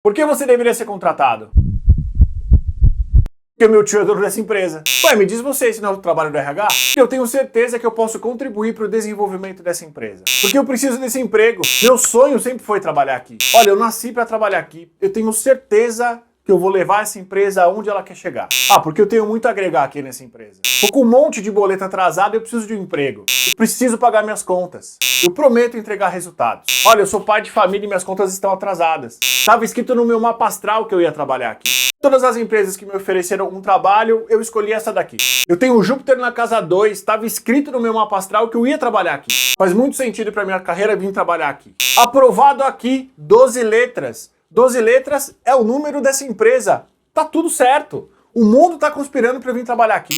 Por que você deveria ser contratado? Porque o meu tio é dono dessa empresa. Ué, me diz você, se não é o trabalho do RH? Eu tenho certeza que eu posso contribuir para o desenvolvimento dessa empresa. Porque eu preciso desse emprego. Meu sonho sempre foi trabalhar aqui. Olha, eu nasci para trabalhar aqui. Eu tenho certeza que eu vou levar essa empresa aonde ela quer chegar. Ah, porque eu tenho muito a agregar aqui nessa empresa. Tô com um monte de boleto atrasado e eu preciso de um emprego. Eu preciso pagar minhas contas. Eu prometo entregar resultados. Olha, eu sou pai de família e minhas contas estão atrasadas. Estava escrito no meu mapa astral que eu ia trabalhar aqui. Todas as empresas que me ofereceram um trabalho, eu escolhi essa daqui. Eu tenho o Júpiter na casa 2, estava escrito no meu mapa astral que eu ia trabalhar aqui. Faz muito sentido para minha carreira vir trabalhar aqui. Aprovado aqui, 12 letras. 12 letras é o número dessa empresa. Tá tudo certo. O mundo tá conspirando para vir trabalhar aqui.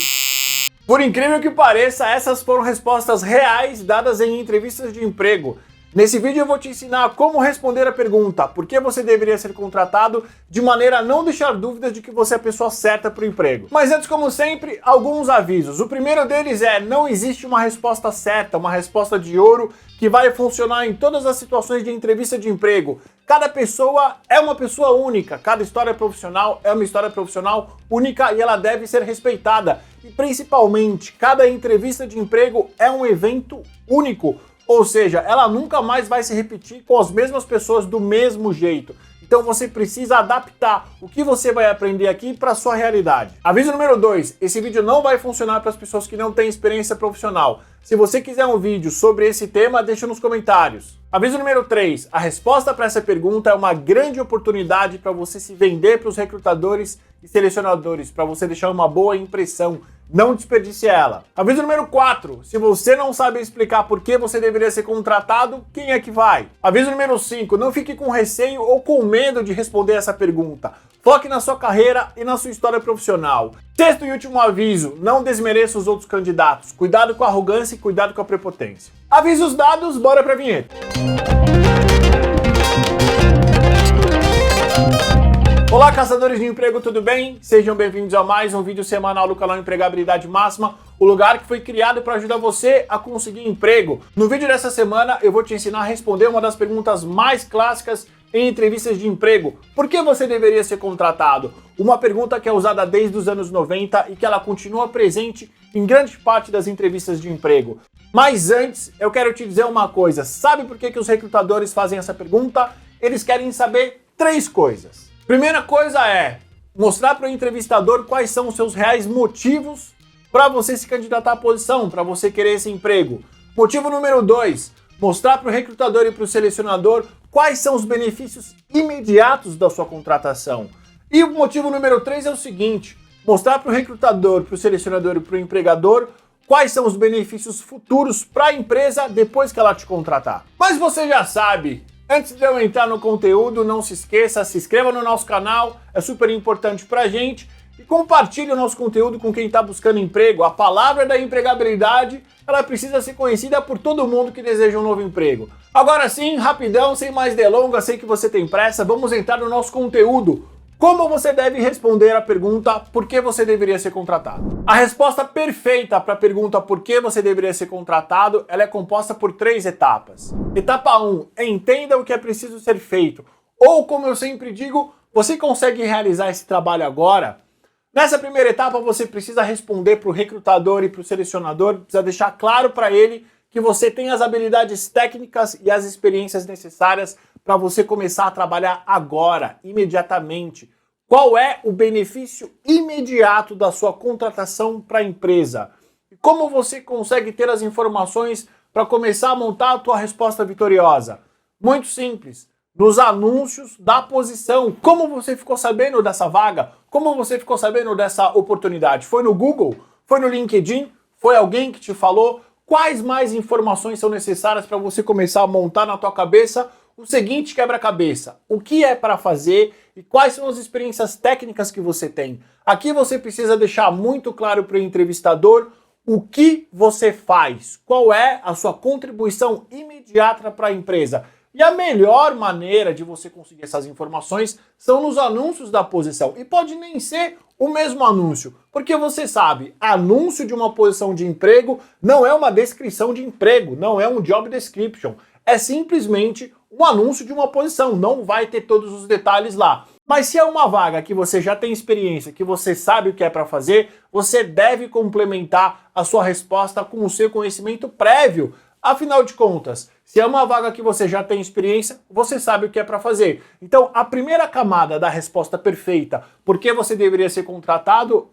Por incrível que pareça, essas foram respostas reais dadas em entrevistas de emprego. Nesse vídeo eu vou te ensinar como responder a pergunta por que você deveria ser contratado de maneira a não deixar dúvidas de que você é a pessoa certa para o emprego. Mas antes, como sempre, alguns avisos. O primeiro deles é: não existe uma resposta certa, uma resposta de ouro que vai funcionar em todas as situações de entrevista de emprego. Cada pessoa é uma pessoa única, cada história profissional é uma história profissional única e ela deve ser respeitada. E principalmente, cada entrevista de emprego é um evento único. Ou seja, ela nunca mais vai se repetir com as mesmas pessoas do mesmo jeito. Então você precisa adaptar o que você vai aprender aqui para a sua realidade. Aviso número 2, esse vídeo não vai funcionar para as pessoas que não têm experiência profissional. Se você quiser um vídeo sobre esse tema, deixa nos comentários. Aviso número 3, a resposta para essa pergunta é uma grande oportunidade para você se vender para os recrutadores e selecionadores, para você deixar uma boa impressão. Não desperdice ela. Aviso número 4. Se você não sabe explicar por que você deveria ser contratado, quem é que vai? Aviso número 5. Não fique com receio ou com medo de responder essa pergunta. Foque na sua carreira e na sua história profissional. Sexto e último aviso. Não desmereça os outros candidatos. Cuidado com a arrogância e cuidado com a prepotência. Avisos dados, bora pra vinheta. Olá, caçadores de emprego, tudo bem? Sejam bem-vindos a mais um vídeo semanal do canal Empregabilidade Máxima, o lugar que foi criado para ajudar você a conseguir emprego. No vídeo dessa semana, eu vou te ensinar a responder uma das perguntas mais clássicas em entrevistas de emprego. Por que você deveria ser contratado? Uma pergunta que é usada desde os anos 90 e que ela continua presente em grande parte das entrevistas de emprego. Mas antes, eu quero te dizer uma coisa. Sabe por que os recrutadores fazem essa pergunta? Eles querem saber 3 coisas. Primeira coisa é mostrar para o entrevistador quais são os seus reais motivos para você se candidatar à posição, para você querer esse emprego. Motivo número 2, mostrar para o recrutador e para o selecionador quais são os benefícios imediatos da sua contratação. E o motivo número 3 é o seguinte, mostrar para o recrutador, para o selecionador e para o empregador quais são os benefícios futuros para a empresa depois que ela te contratar. Mas você já sabe. Antes de eu entrar no conteúdo, não se esqueça, se inscreva no nosso canal, é super importante pra gente, e compartilhe o nosso conteúdo com quem está buscando emprego. A palavra da empregabilidade, ela precisa ser conhecida por todo mundo que deseja um novo emprego. Agora sim, rapidão, sem mais delongas, sei que você tem pressa, vamos entrar no nosso conteúdo. Como você deve responder a pergunta por que você deveria ser contratado? A resposta perfeita para a pergunta por que você deveria ser contratado, ela é composta por 3 etapas. Etapa 1, entenda o que é preciso ser feito. Ou, como eu sempre digo, você consegue realizar esse trabalho agora? Nessa primeira etapa, você precisa responder para o recrutador e para o selecionador, precisa deixar claro para ele que você tem as habilidades técnicas e as experiências necessárias para você começar a trabalhar agora, imediatamente. Qual é o benefício imediato da sua contratação para a empresa? E como você consegue ter as informações para começar a montar a tua resposta vitoriosa? Muito simples. Nos anúncios da posição. Como você ficou sabendo dessa vaga? Como você ficou sabendo dessa oportunidade? Foi no Google? Foi no LinkedIn? Foi alguém que te falou? Quais mais informações são necessárias para você começar a montar na tua cabeça o seguinte quebra-cabeça? O que é para fazer e quais são as experiências técnicas que você tem? Aqui você precisa deixar muito claro para o entrevistador o que você faz, qual é a sua contribuição imediata para a empresa. E a melhor maneira de você conseguir essas informações são nos anúncios da posição. E pode nem ser o mesmo anúncio, porque você sabe, anúncio de uma posição de emprego não é uma descrição de emprego, não é um job description. é simplesmente um anúncio de uma posição, não vai ter todos os detalhes lá. Mas se é uma vaga que você já tem experiência, que você sabe o que é para fazer, você deve complementar a sua resposta com o seu conhecimento prévio. Afinal de contas, se é uma vaga que você já tem experiência, você sabe o que é para fazer. Então, a primeira camada da resposta perfeita, por que você deveria ser contratado,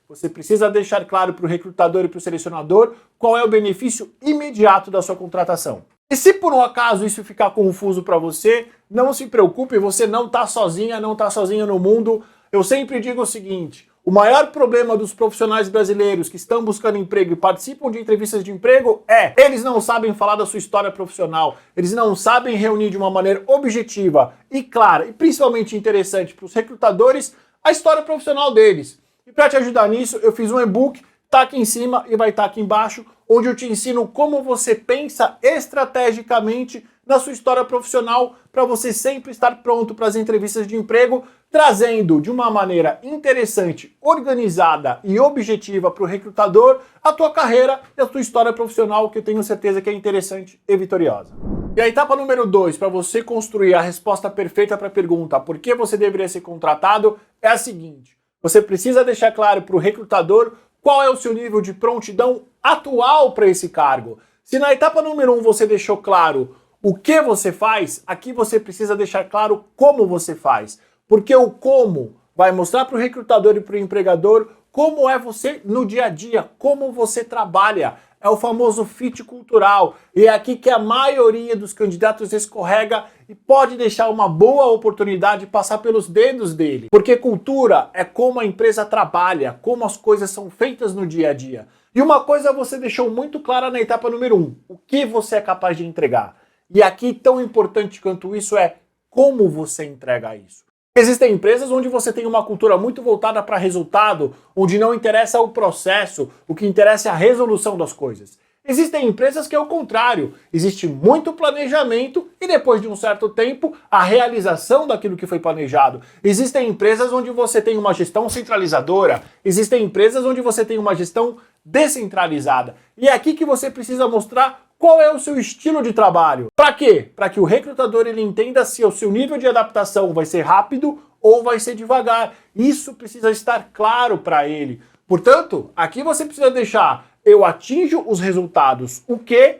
você precisa deixar claro para o recrutador e para o selecionador qual é o benefício imediato da sua contratação. E se por um acaso isso ficar confuso para você, não se preocupe, você não está sozinha, não está sozinha no mundo. Eu sempre digo o seguinte, o maior problema dos profissionais brasileiros que estão buscando emprego e participam de entrevistas de emprego eles não sabem falar da sua história profissional, eles não sabem reunir de uma maneira objetiva e clara e principalmente interessante para os recrutadores a história profissional deles. E para te ajudar nisso, eu fiz um e-book, tá aqui em cima e vai estar aqui embaixo, onde eu te ensino como você pensa estrategicamente na sua história profissional para você sempre estar pronto para as entrevistas de emprego, trazendo de uma maneira interessante, organizada e objetiva para o recrutador a tua carreira e a tua história profissional, que eu tenho certeza que é interessante e vitoriosa. E a etapa número 2, para você construir a resposta perfeita para a pergunta por que você deveria ser contratado, é a seguinte. Você precisa deixar claro para o recrutador qual é o seu nível de prontidão atual para esse cargo. Se na etapa número 1 você deixou claro o que você faz, aqui você precisa deixar claro como você faz. Porque o como vai mostrar para o recrutador e para o empregador como é você no dia a dia, como você trabalha. É o famoso fit cultural. E é aqui que a maioria dos candidatos escorrega e pode deixar uma boa oportunidade passar pelos dedos dele. Porque cultura é como a empresa trabalha, como as coisas são feitas no dia a dia. E uma coisa você deixou muito clara na etapa número 1, o que você é capaz de entregar. E aqui, tão importante quanto isso, é como você entrega isso. Existem empresas onde você tem uma cultura muito voltada para resultado, onde não interessa o processo, o que interessa é a resolução das coisas. Existem empresas que é o contrário, existe muito planejamento e depois de um certo tempo, a realização daquilo que foi planejado. Existem empresas onde você tem uma gestão centralizadora, existem empresas onde você tem uma gestão descentralizada. E é aqui que você precisa mostrar qual é o seu estilo de trabalho. Para quê? Para que o recrutador ele entenda se o seu nível de adaptação vai ser rápido ou vai ser devagar. Isso precisa estar claro para ele. Portanto, aqui você precisa deixar, eu atinjo os resultados, o que?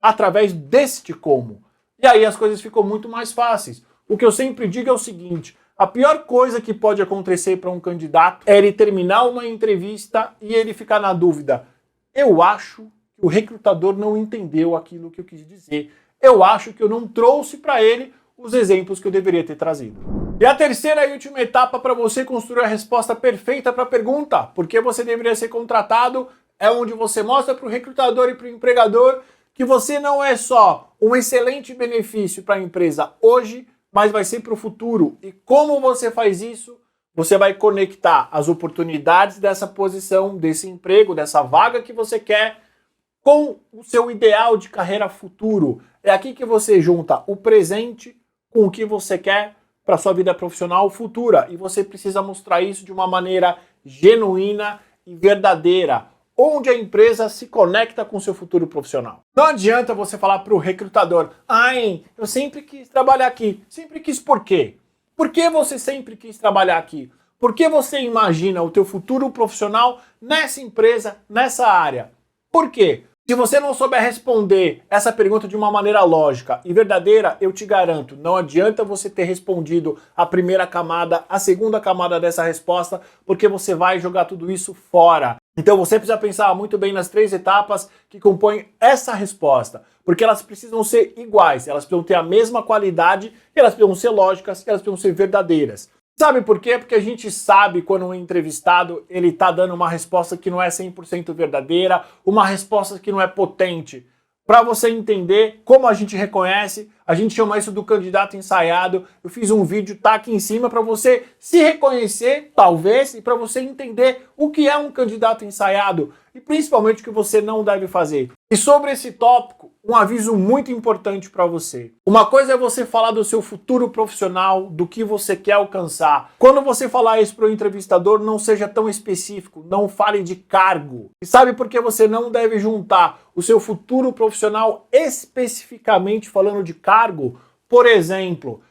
Através deste como. E aí as coisas ficam muito mais fáceis. O que eu sempre digo é o seguinte, a pior coisa que pode acontecer para um candidato é ele terminar uma entrevista e ele ficar na dúvida. Eu acho que o recrutador não entendeu aquilo que eu quis dizer. Eu acho que eu não trouxe para ele os exemplos que eu deveria ter trazido. E a terceira e última etapa para você construir a resposta perfeita para a pergunta por que você deveria ser contratado é onde você mostra para o recrutador e para o empregador que você não é só um excelente benefício para a empresa hoje, mas vai ser para o futuro. E como você faz isso? Você vai conectar as oportunidades dessa posição, desse emprego, dessa vaga que você quer com o seu ideal de carreira futuro. É aqui que você junta o presente com o que você quer para a sua vida profissional futura. E você precisa mostrar isso de uma maneira genuína e verdadeira, onde a empresa se conecta com o seu futuro profissional. Não adianta você falar para o recrutador, eu sempre quis trabalhar aqui. Sempre quis por quê? Por que você sempre quis trabalhar aqui? Por que você imagina o teu futuro profissional nessa empresa, nessa área? Por quê? Se você não souber responder essa pergunta de uma maneira lógica e verdadeira, eu te garanto, não adianta você ter respondido a primeira camada, a segunda camada dessa resposta, porque você vai jogar tudo isso fora. Então você precisa pensar muito bem nas 3 etapas que compõem essa resposta, porque elas precisam ser iguais, elas precisam ter a mesma qualidade, elas precisam ser lógicas, elas precisam ser verdadeiras. Sabe por quê? Porque a gente sabe quando um entrevistado ele está dando uma resposta que não é 100% verdadeira, uma resposta que não é potente. Para você entender como a gente reconhece, a gente chama isso do candidato ensaiado. Eu fiz um vídeo, tá aqui em cima, para você se reconhecer, talvez, e para você entender o que é um candidato ensaiado e principalmente o que você não deve fazer. E sobre esse tópico, um aviso muito importante para você. Uma coisa é você falar do seu futuro profissional, do que você quer alcançar. Quando você falar isso para o entrevistador, não seja tão específico, não fale de cargo. E sabe por que você não deve juntar o seu futuro profissional especificamente falando de cargo? Por exemplo,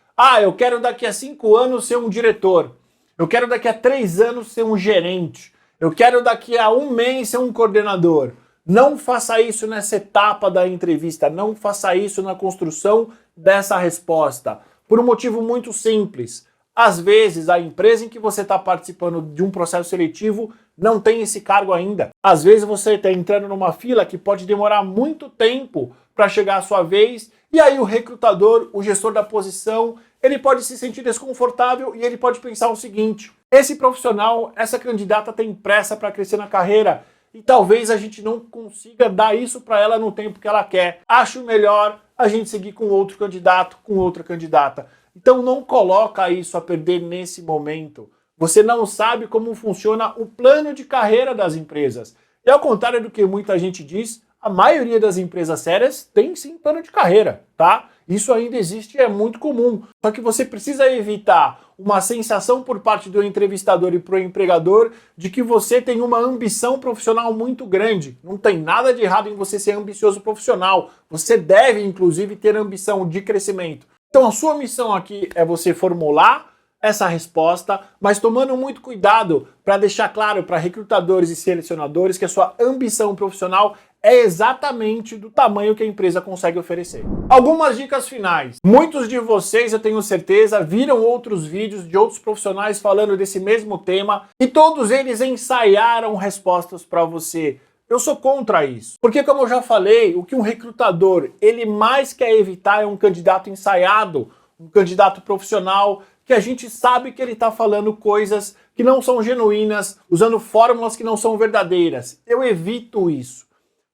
eu quero daqui a 5 anos ser um diretor. Eu quero daqui a 3 anos ser um gerente. Eu quero daqui a 1 mês ser um coordenador. Não faça isso nessa etapa da entrevista, não faça isso na construção dessa resposta. Por um motivo muito simples. Às vezes, a empresa em que você está participando de um processo seletivo não tem esse cargo ainda. Às vezes, você está entrando numa fila que pode demorar muito tempo para chegar a sua vez, e aí o recrutador, o gestor da posição, ele pode se sentir desconfortável e ele pode pensar o seguinte: esse profissional, essa candidata tem pressa para crescer na carreira, e talvez a gente não consiga dar isso para ela no tempo que ela quer. Acho melhor a gente seguir com outro candidato, com outra candidata. Então não coloca isso a perder nesse momento. Você não sabe como funciona o plano de carreira das empresas. E ao contrário do que muita gente diz, a maioria das empresas sérias tem sim plano de carreira, tá? Isso ainda existe e é muito comum. Só que você precisa evitar uma sensação por parte do entrevistador e pro empregador de que você tem uma ambição profissional muito grande. Não tem nada de errado em você ser ambicioso profissional. Você deve, inclusive, ter ambição de crescimento. Então a sua missão aqui é você formular essa resposta, mas tomando muito cuidado para deixar claro para recrutadores e selecionadores que a sua ambição profissional é exatamente do tamanho que a empresa consegue oferecer. Algumas dicas finais. Muitos de vocês, eu tenho certeza, viram outros vídeos de outros profissionais falando desse mesmo tema e todos eles ensaiaram respostas para você. Eu sou contra isso. Porque, como eu já falei, o que um recrutador ele mais quer evitar é um candidato ensaiado, um candidato profissional que a gente sabe que ele está falando coisas que não são genuínas, usando fórmulas que não são verdadeiras. Eu evito isso.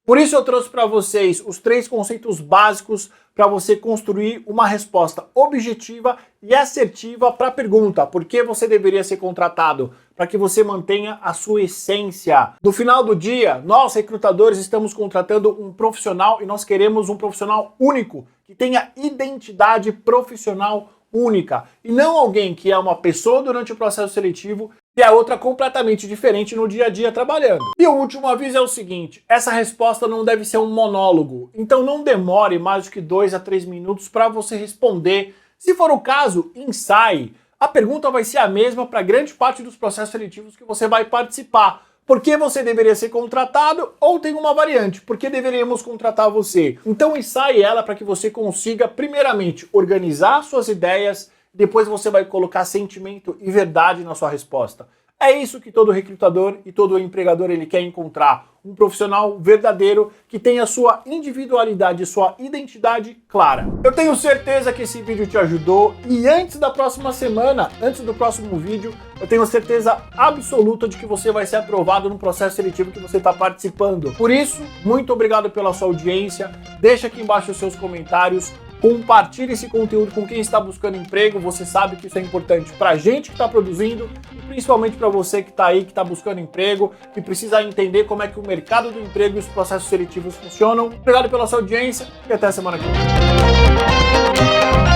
Por isso eu trouxe para vocês os 3 conceitos básicos para você construir uma resposta objetiva e assertiva para a pergunta: por que você deveria ser contratado? Para que você mantenha a sua essência. No final do dia, nós recrutadores estamos contratando um profissional e nós queremos um profissional único, que tenha identidade profissional única, e não alguém que é uma pessoa durante o processo seletivo e a outra completamente diferente no dia a dia trabalhando. E o último aviso é o seguinte: essa resposta não deve ser um monólogo, então não demore mais do que 2 a 3 minutos para você responder. Se for o caso, ensaie. A pergunta vai ser a mesma para grande parte dos processos seletivos que você vai participar. Por que você deveria ser contratado? Ou tem uma variante: por que deveríamos contratar você? Então ensaie ela para que você consiga, primeiramente, organizar suas ideias, depois você vai colocar sentimento e verdade na sua resposta. É isso que todo recrutador e todo empregador ele quer encontrar. Um profissional verdadeiro que tenha sua individualidade, sua identidade clara. Eu tenho certeza que esse vídeo te ajudou e antes da próxima semana, antes do próximo vídeo, eu tenho certeza absoluta de que você vai ser aprovado no processo seletivo que você está participando. Por isso, muito obrigado pela sua audiência. Deixa aqui embaixo os seus comentários. Compartilhe esse conteúdo com quem está buscando emprego. Você sabe que isso é importante para a gente que está produzindo e principalmente para você que está aí, que está buscando emprego, que precisa entender como é que o mercado do emprego e os processos seletivos funcionam. Obrigado pela sua audiência e até a semana que vem.